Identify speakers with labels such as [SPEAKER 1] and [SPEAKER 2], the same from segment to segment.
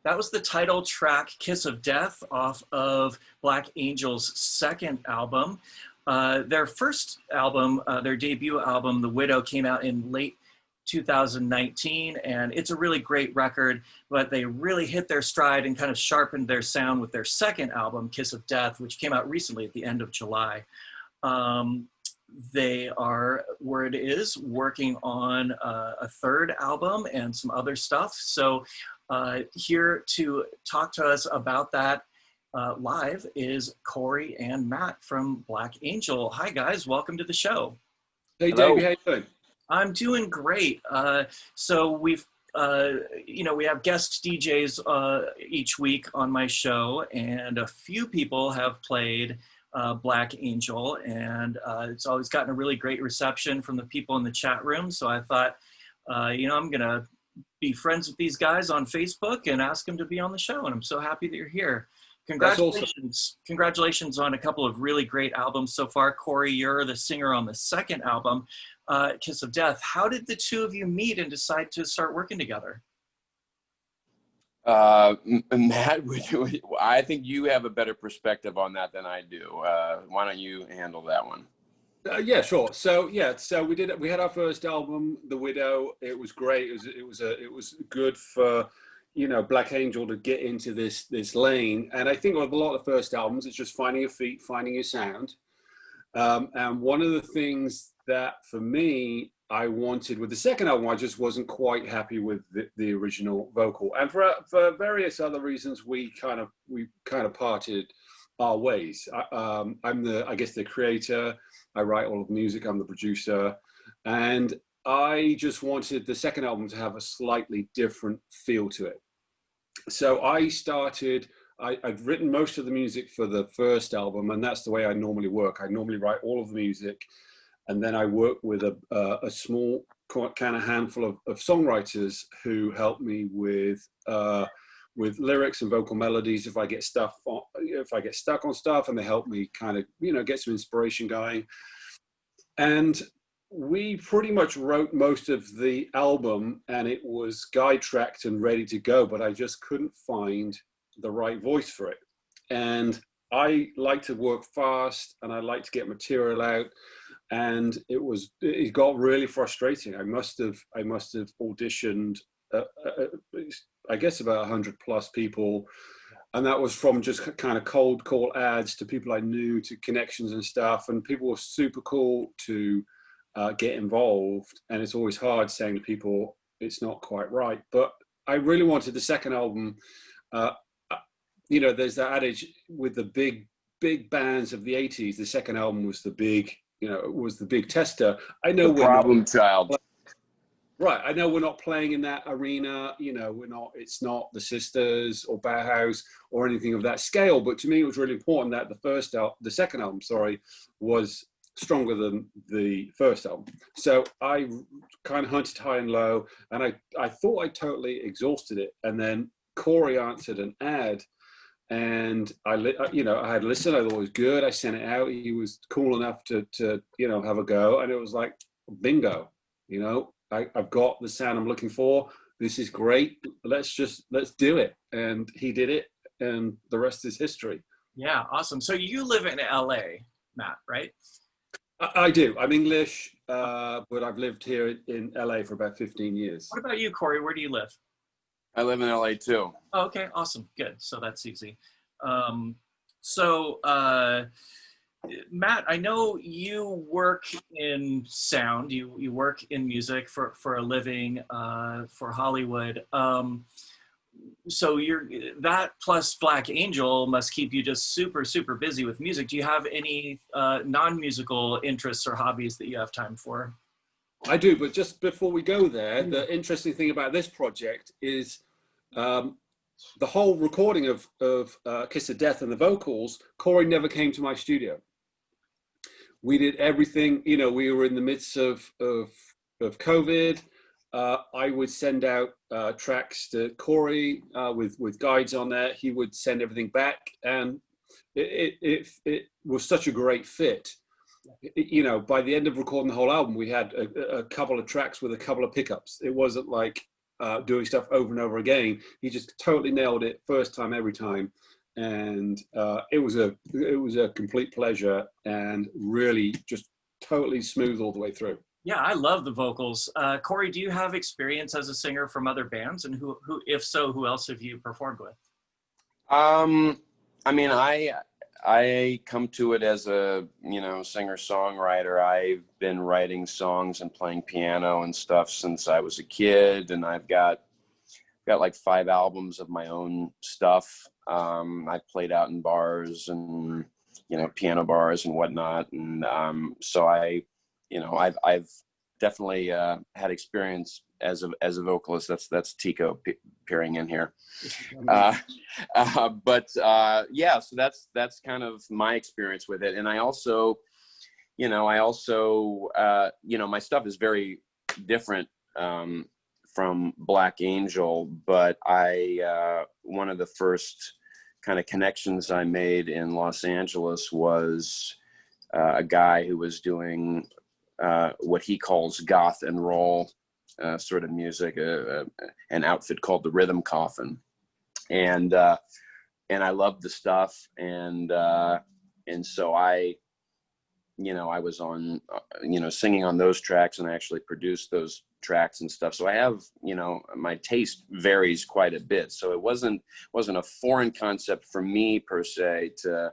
[SPEAKER 1] That was the title track, Kiss of Death, off of Black Angel's second album. Their first album, their debut album, The Widow, came out in late 2019, and it's a really great record, but they really hit their stride and kind of sharpened their sound with their second album, Kiss of Death, which came out recently at the end of July. They are, word is, working on a third album and some other stuff. So here to talk to us about that live is Corey and Matt from Black Angel. Hi guys, welcome to the show.
[SPEAKER 2] Hey Davey, how you doing?
[SPEAKER 1] I'm doing great. So we've, we have guest DJs each week on my show, and a few people have played Black Angel, and it's always gotten a really great reception from the people in the chat room. So I thought, I'm gonna be friends with these guys on Facebook and ask them to be on the show, and I'm so happy that you're here. Congratulations. Awesome. Congratulations on a couple of really great albums so far. Corey, you're the singer on the second album, Kiss of Death. How did the two of you meet and decide to start working together?
[SPEAKER 3] Matt, I think you have a better perspective on that than I do. Why don't you handle that one?
[SPEAKER 2] Yeah, sure. So we had our first album, The Widow. It was great. It was good for, Black Angel to get into this lane. And I think with a lot of first albums, it's just finding your feet, finding your sound. And one of the things that for me, I wanted with the second album, I just wasn't quite happy with the original vocal, and for various other reasons, we kind of parted our ways. I'm I guess the creator. I write all of the music. I'm the producer, and I just wanted the second album to have a slightly different feel to it. So I started. I'd written most of the music for the first album, and that's the way I normally work. I normally write all of the music, and then I work with a small kind of handful of songwriters who help me with lyrics and vocal melodies if I get stuck on stuff, and they help me kind of get some inspiration going. And we pretty much wrote most of the album, and it was guide tracked and ready to go, but I just couldn't find the right voice for it. And I like to work fast, and I like to get material out. And it got really frustrating. I must have auditioned, I guess about 100 plus people. And that was from just kind of cold call ads to people I knew, to connections and stuff. And people were super cool to get involved. And it's always hard saying to people, it's not quite right. But I really wanted the second album. There's that adage with the big bands of the 80s. The second album was the big, it was the big tester. I know
[SPEAKER 3] the problem child.
[SPEAKER 2] Right. I know we're not playing in that arena. It's not the Sisters or Bauhaus or anything of that scale. But to me, it was really important that the second album, was stronger than the first album. So I kind of hunted high and low, and I thought I totally exhausted it. And then Corey answered an ad, and I had listened. I thought it was good. I sent it out. He was cool enough to have a go, and it was like bingo. I've got the sound I'm looking for. This is great. Let's do it. And he did it, and the rest is history.
[SPEAKER 1] Yeah, awesome. So you live in LA, Matt, right?
[SPEAKER 2] I do. I'm English, but I've lived here in LA for about 15 years.
[SPEAKER 1] What about you, Corey? Where do you live?
[SPEAKER 3] I live in LA too.
[SPEAKER 1] Oh, okay, awesome, good. So that's easy. Matt, I know you work in sound. You work in music for a living for Hollywood. So that plus Black Angel must keep you just super, super busy with music. Do you have any non-musical interests or hobbies that you have time for?
[SPEAKER 2] I do, but just before we go there, the interesting thing about this project is the whole recording of Kiss of Death and the vocals. Corey never came to my studio. We did everything. We were in the midst of COVID. I would send out tracks to Corey with guides on there. He would send everything back, and it was such a great fit. By the end of recording the whole album, we had a couple of tracks with a couple of pickups. It wasn't like doing stuff over and over again. He just totally nailed it first time, every time. And it was a complete pleasure, and really just totally smooth all the way through.
[SPEAKER 1] Yeah, I love the vocals. Corey, do you have experience as a singer from other bands? And who, if so, who else have you performed with?
[SPEAKER 3] I mean, I come to it as a, singer-songwriter. I've been writing songs and playing piano and stuff since I was a kid, and I've got like 5 albums of my own stuff. I've played out in bars and, piano bars and whatnot. And so I've definitely had experience as a vocalist. That's Tico peering in here. Yeah, so that's kind of my experience with it. And I also, my stuff is very different from Black Angel, but one of the first kind of connections I made in Los Angeles was a guy who was doing what he calls goth and roll sort of music, an outfit called the Rhythm Coffin, and I loved the stuff, and so I was on, singing on those tracks, and I actually produced those tracks and stuff. So I have, my taste varies quite a bit. So it wasn't a foreign concept for me per se to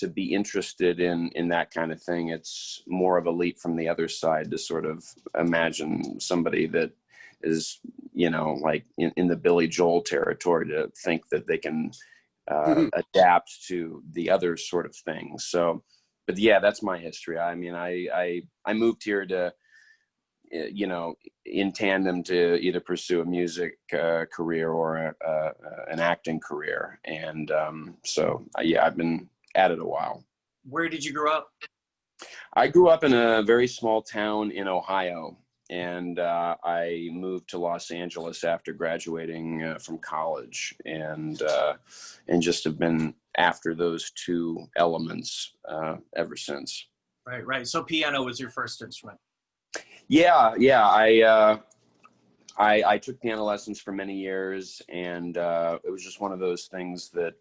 [SPEAKER 3] be interested in that kind of thing. It's more of a leap from the other side to sort of imagine somebody that is, like in the Billy Joel territory, to think that they can adapt to the other sort of things. So, but yeah, that's my history. I mean, I moved here to, in tandem to either pursue a music career or an acting career. And so, yeah, I've been at it a while.
[SPEAKER 1] Where did you grow up?
[SPEAKER 3] I grew up in a very small town in Ohio, and I moved to Los Angeles after graduating from college, and just have been after those two elements ever since.
[SPEAKER 1] Right. So piano was your first instrument.
[SPEAKER 3] Yeah. I took piano lessons for many years, and it was just one of those things that,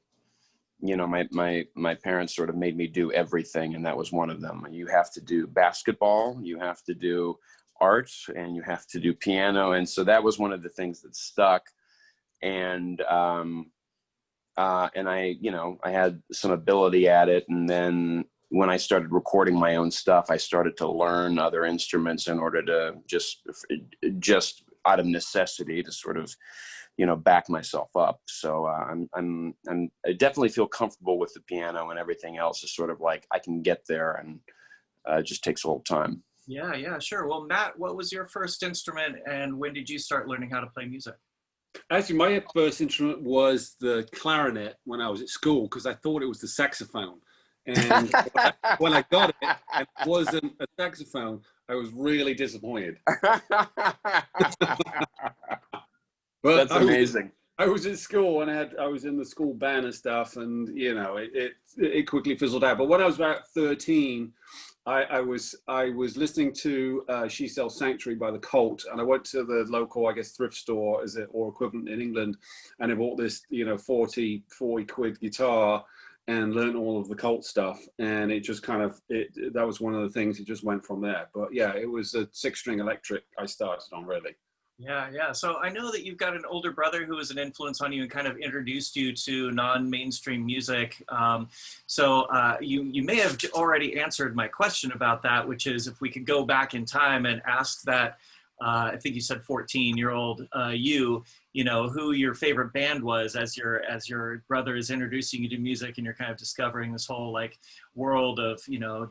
[SPEAKER 3] my parents sort of made me do everything, and that was one of them. You have to do basketball, you have to do art, and you have to do piano. And so that was one of the things that stuck. And I had some ability at it. And then when I started recording my own stuff, I started to learn other instruments in order to just out of necessity to sort of, back myself up. So I definitely feel comfortable with the piano, and everything else is sort of like I can get there, and it just takes a little time.
[SPEAKER 1] Yeah, sure. Well, Matt, what was your first instrument, and when did you start learning how to play music?
[SPEAKER 2] Actually, my first instrument was the clarinet when I was at school, because I thought it was the saxophone. And when I got it, and it wasn't a saxophone, I was really disappointed. But
[SPEAKER 3] that's amazing.
[SPEAKER 2] I was at school, and I was in the school band and stuff, and it quickly fizzled out. But when I was about 13, I was listening to She Sells Sanctuary by the Cult, and I went to the local, I guess, thrift store or equivalent in England, and I bought this 40 quid guitar and learned all of the Cult stuff, and it just kind of that was one of the things. It just went from there. But yeah, it was a 6-string electric I started on, really.
[SPEAKER 1] Yeah. So I know that you've got an older brother who was an influence on you and kind of introduced you to non-mainstream music. So you may have already answered my question about that, which is if we could go back in time and ask that, I think you said 14-year-old who your favorite band was as your brother is introducing you to music, and you're kind of discovering this whole like world of,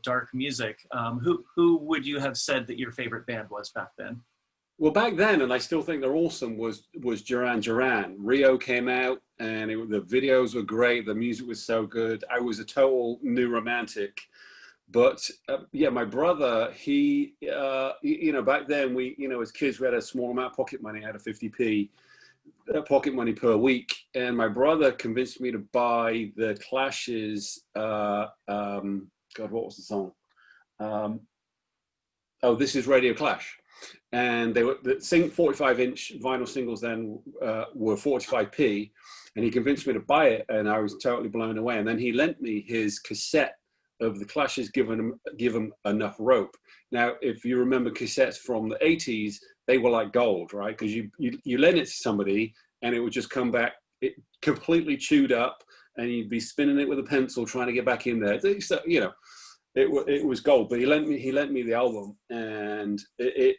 [SPEAKER 1] dark music. Who would you have said that your favorite band was back then?
[SPEAKER 2] Well, back then, and I still think they're awesome, was Duran Duran. Rio came out, and the videos were great. The music was so good. I was a total new romantic. But yeah, my brother, he, back then we, as kids, we had a small amount of pocket money. I had a 50p pocket money per week. And my brother convinced me to buy the Clash's, God, what was the song? oh, this is Radio Clash. And they were the 45-inch vinyl singles then were 45p, and he convinced me to buy it, and I was totally blown away. And then he lent me his cassette of the Clash's Give 'Em Enough Rope. Now, if you remember cassettes from the 80s, they were like gold, right? Because you lent it to somebody, and it would just come back completely chewed up, and you'd be spinning it with a pencil trying to get back in there. So, you know, it was gold. But he lent me the album, and it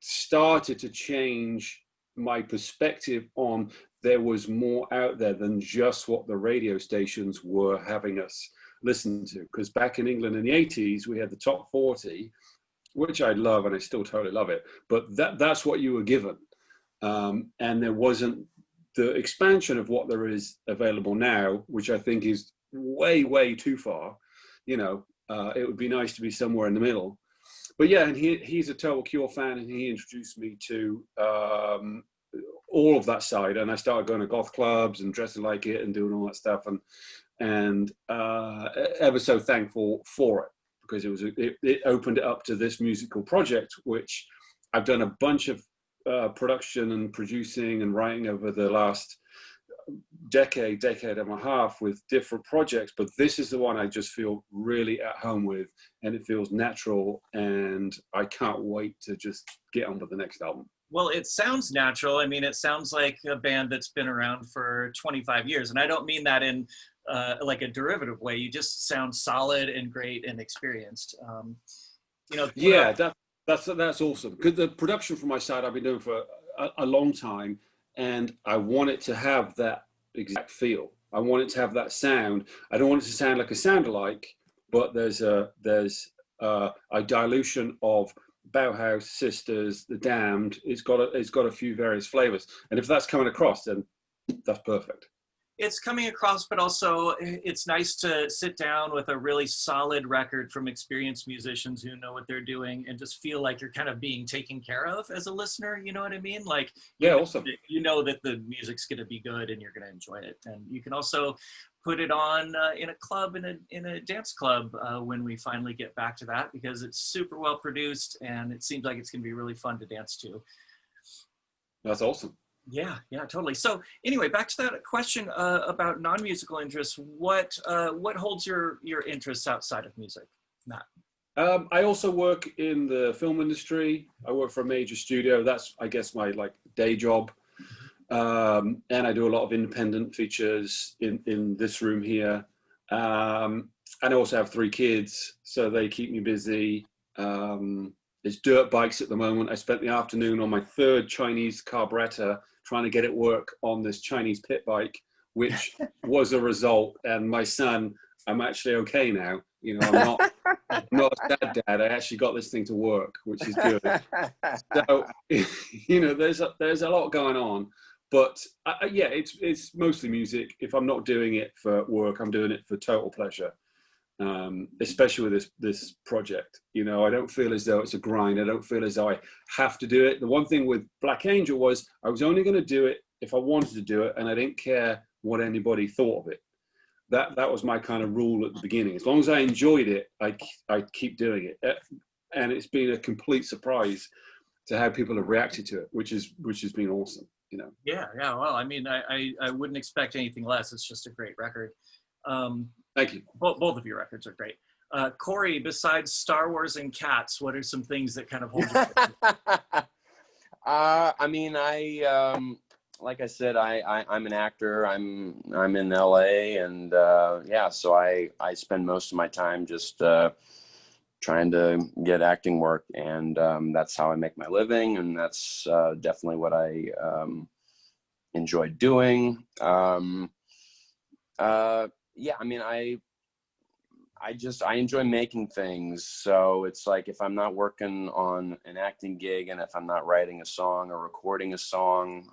[SPEAKER 2] started to change my perspective on there was more out there than just what the radio stations were having us listen to. Because back in England in the 80s, we had the top 40, which I love, and I still totally love it. But that's what you were given. And there wasn't the expansion of what there is available now, which I think is way, way too far. You know, it would be nice to be somewhere in the middle. But yeah, and he's a total Cure fan, and he introduced me to all of that side. And I started going to goth clubs and dressing like it and doing all that stuff, and ever so thankful for it, because it opened it up to this musical project, which I've done a bunch of production and producing and writing over the last decade and a half with different projects, but this is the one I just feel really at home with, and it feels natural, and I can't wait to just get on with the next album.
[SPEAKER 1] Well, it sounds natural. I mean, it sounds like a band that's been around for 25 years, and I don't mean that in like a derivative way. You just sound solid and great and experienced. You know.
[SPEAKER 2] Yeah, that's awesome. Because the production from my side I've been doing for a long time, and I want it to have that exact feel. I want it to have that sound. I don't want it to sound like a sound-alike, but there's a dilution of Bauhaus, Sisters, The Damned. It's got a few various flavors, and if that's coming across, then that's perfect.
[SPEAKER 1] It's coming across, but also it's nice to sit down with a really solid record from experienced musicians who know what they're doing, and just feel like you're kind of being taken care of as a listener. You know what I mean? Like,
[SPEAKER 2] yeah, awesome.
[SPEAKER 1] You know that the music's going to be good and you're going to enjoy it. And you can also put it on in a club, in a dance club when we finally get back to that, because it's super well produced and it seems like it's going to be really fun to dance to.
[SPEAKER 2] That's awesome.
[SPEAKER 1] Yeah, totally. So anyway, back to that question about non-musical interests. What holds your interests outside of music, Matt?
[SPEAKER 2] I also work in the film industry. I work for a major studio. That's, I guess, my day job. And I do a lot of independent features in this room here. And I also have 3 kids, so they keep me busy. It's dirt bikes at the moment. I spent the afternoon on my 3rd Chinese carburetor trying to get it work on this Chinese pit bike, which was a result. And my son, I'm actually okay now. You know, I'm not a sad dad. I actually got this thing to work, which is good. So, you know, there's a lot going on. But yeah, it's mostly music. If I'm not doing it for work, I'm doing it for total pleasure. Especially with this project, you know, I don't feel as though it's a grind. I don't feel as though I have to do it. The one thing with Black Angel was I was only going to do it if I wanted to do it, and I didn't care what anybody thought of it. That was my kind of rule at the beginning. As long as I enjoyed it, I'd keep doing it. And it's been a complete surprise to how people have reacted to it, which has been awesome, you know.
[SPEAKER 1] Yeah. Well, I mean, I wouldn't expect anything less. It's just a great record.
[SPEAKER 2] Thank you.
[SPEAKER 1] Both of your records are great. Corey, besides Star Wars and cats, what are some things that kind of hold you?
[SPEAKER 3] I mean, like I said, I'm an actor. I'm in LA, and yeah, so I spend most of my time just trying to get acting work, and that's how I make my living, and that's definitely what I enjoy doing. Yeah, I mean, I enjoy making things. So it's like, if I'm not working on an acting gig, and if I'm not writing a song or recording a song,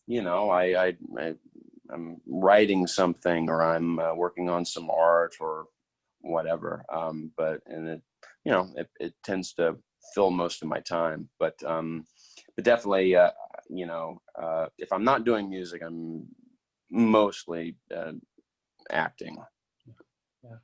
[SPEAKER 3] you know, I'm writing something, or I'm working on some art or whatever. But it, you know, it tends to fill most of my time. But definitely, you know, if I'm not doing music, I'm mostly acting.
[SPEAKER 1] Yeah.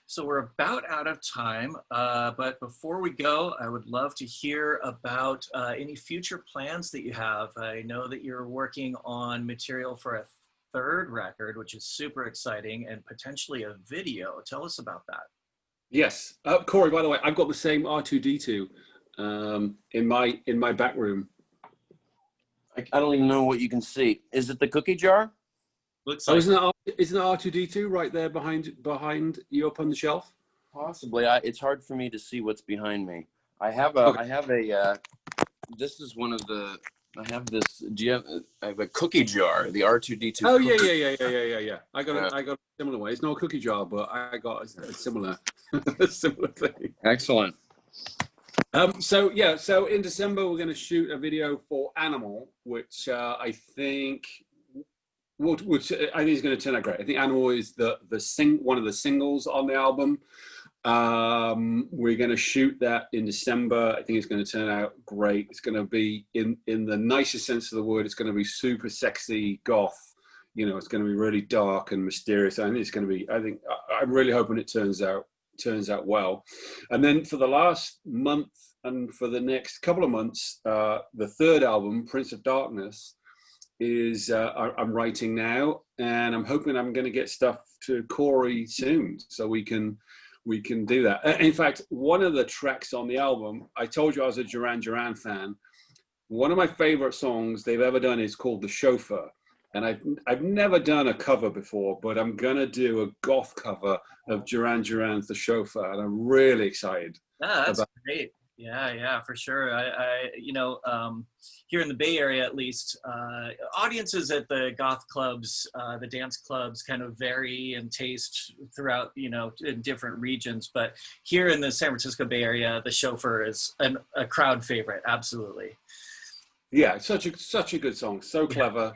[SPEAKER 1] So we're about out of time, but before we go, I would love to hear about any future plans that you have. I know that you're working on material for a third record, which is super exciting, and potentially a video. Tell us about that.
[SPEAKER 2] Yes, Corey. By the way, I've got the same R2D2 in my back room.
[SPEAKER 3] I don't even know what you can see. Is it the cookie jar?
[SPEAKER 1] Looks like
[SPEAKER 2] isn't it R2D2 right there behind you up on the shelf?
[SPEAKER 3] Possibly. It's hard for me to see what's behind me. I have a. This is one of the. I have this. I have a cookie jar, the R2D2.
[SPEAKER 2] Oh yeah. I got a similar way. It's not a cookie jar, but I got a similar similar thing.
[SPEAKER 3] Excellent.
[SPEAKER 2] So in December we're going to shoot a video for Animal, which I think is going to turn out great. I think Animal is one of the singles on the album. We're going to shoot that in December. I think it's going to turn out great. It's going to be in the nicest sense of the word. It's going to be super sexy goth. You know, it's going to be really dark and mysterious. I think it's going to be. I'm really hoping it turns out well. And then for the last month and for the next couple of months, the third album, Prince of Darkness, is I'm writing now, and I'm hoping I'm going to get stuff to Corey soon, so we can do that. In fact, one of the tracks on the album, I told you I was a Duran Duran fan. One of my favorite songs they've ever done is called The Chauffeur. And I've never done a cover before, but I'm going to do a goth cover of Duran Duran's The Chauffeur. And I'm really excited.
[SPEAKER 1] That's great. Yeah, for sure. Here in the Bay Area, at least, audiences at the goth clubs, the dance clubs kind of vary in taste throughout, in different regions. But here in the San Francisco Bay Area, The Chauffeur is a crowd favorite. Absolutely.
[SPEAKER 2] Yeah, such a good song. So clever.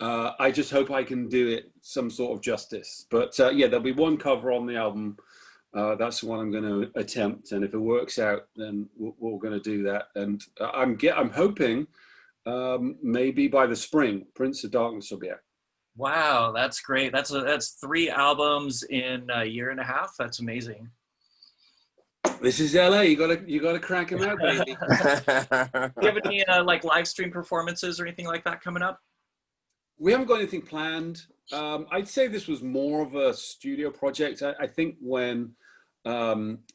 [SPEAKER 2] I just hope I can do it some sort of justice. But there'll be one cover on the album. That's the one I'm going to attempt, and if it works out, then we're going to do that. And I'm hoping maybe by the spring, Prince of Darkness will be out.
[SPEAKER 1] Wow, that's great. That's 3 albums in a year and a half. That's amazing.
[SPEAKER 2] This is LA. You gotta crank them out, baby.
[SPEAKER 1] Do you have any live stream performances or anything like that coming up?
[SPEAKER 2] We haven't got anything planned. I'd say this was more of a studio project. I think when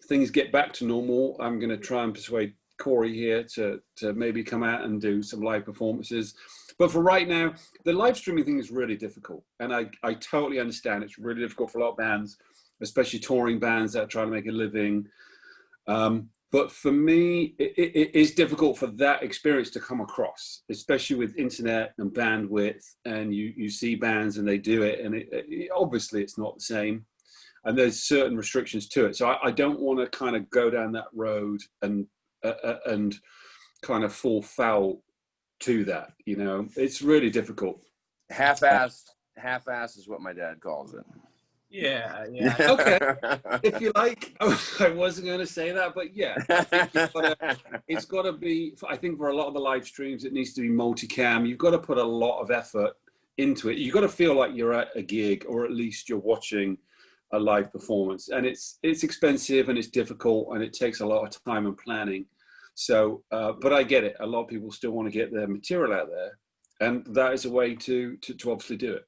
[SPEAKER 2] things get back to normal, I'm going to try and persuade Corey here to maybe come out and do some live performances. But for right now, the live streaming thing is really difficult. And I totally understand. It's really difficult for a lot of bands, especially touring bands that are trying to make a living. But for me, it is difficult for that experience to come across, especially with internet and bandwidth, and you see bands and they do it, and obviously it's not the same, and there's certain restrictions to it. So I don't want to kind of go down that road and kind of fall foul to that. It's really difficult.
[SPEAKER 3] Half-assed is what my dad calls it.
[SPEAKER 1] Yeah.
[SPEAKER 2] Okay, if you like. I wasn't going to say that, but yeah, I think it's got to be. I think for a lot of the live streams, it needs to be multicam. You've got to put a lot of effort into it. You've got to feel like you're at a gig, or at least you're watching a live performance. And it's expensive and it's difficult and it takes a lot of time and planning. So, but I get it. A lot of people still want to get their material out there, and that is a way to obviously do it.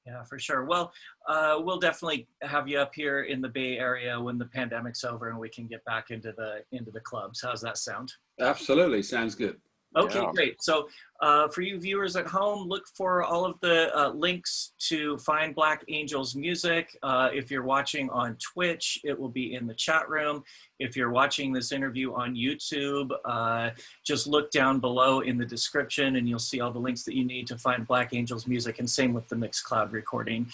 [SPEAKER 1] Yeah, for sure. Well, we'll definitely have you up here in the Bay Area when the pandemic's over and we can get back into the clubs. How's that sound?
[SPEAKER 2] Absolutely. Sounds good.
[SPEAKER 1] Okay,
[SPEAKER 3] Yeah.
[SPEAKER 1] Great. So for you viewers at home, look for all of the links to find Black Angel's music. If you're watching on Twitch, it will be in the chat room. If you're watching this interview on YouTube, just look down below in the description and you'll see all the links that you need to find Black Angel's music, and same with the Mixcloud recording.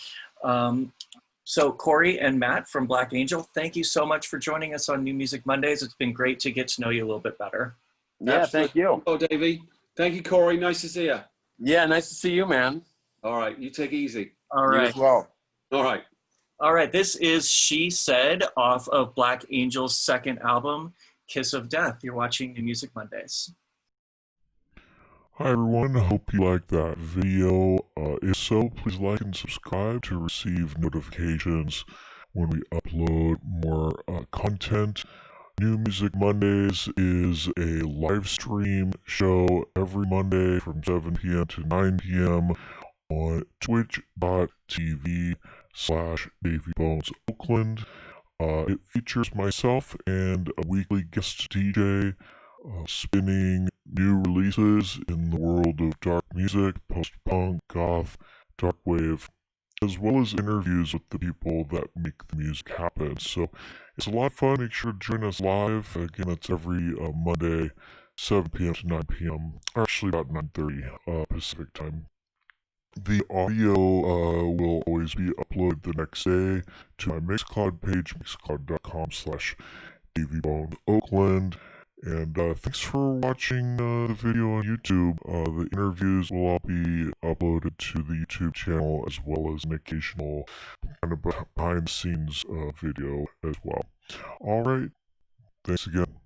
[SPEAKER 1] So Corey and Matt from Black Angel, thank you so much for joining us on New Music Mondays. It's been great to get to know you a little bit better.
[SPEAKER 3] Yeah,
[SPEAKER 2] Absolutely.
[SPEAKER 3] thank you.
[SPEAKER 2] Oh, Davey. Thank you, Corey. Nice to see you.
[SPEAKER 3] Yeah, nice to see you, man.
[SPEAKER 2] All right. You take it easy.
[SPEAKER 1] All
[SPEAKER 3] You
[SPEAKER 1] right.
[SPEAKER 3] as well.
[SPEAKER 2] All right.
[SPEAKER 1] All right. This is She Said off of Black Angel's second album, Kiss of Death. You're watching New Music Mondays.
[SPEAKER 4] Hi everyone, hope you liked that video. If so, please like and subscribe to receive notifications when we upload more content. New Music Mondays is a live stream show every Monday from 7 p.m. to 9 p.m. on twitch.tv/DavyBonesOakland. It features myself and a weekly guest DJ spinning new releases in the world of dark music, post-punk, goth, dark wave, as well as interviews with the people that make the music happen. So it's a lot of fun. Make sure to join us live. Again, it's every Monday, 7 p.m. to 9 p.m. Or actually about 9:30 Pacific time. The audio will always be uploaded the next day to my Mixcloud page, mixcloud.com/DavyBonesOakland. And thanks for watching the video on YouTube. The interviews will all be uploaded to the YouTube channel, as well as an occasional kind of behind the scenes video as well. Alright, thanks again.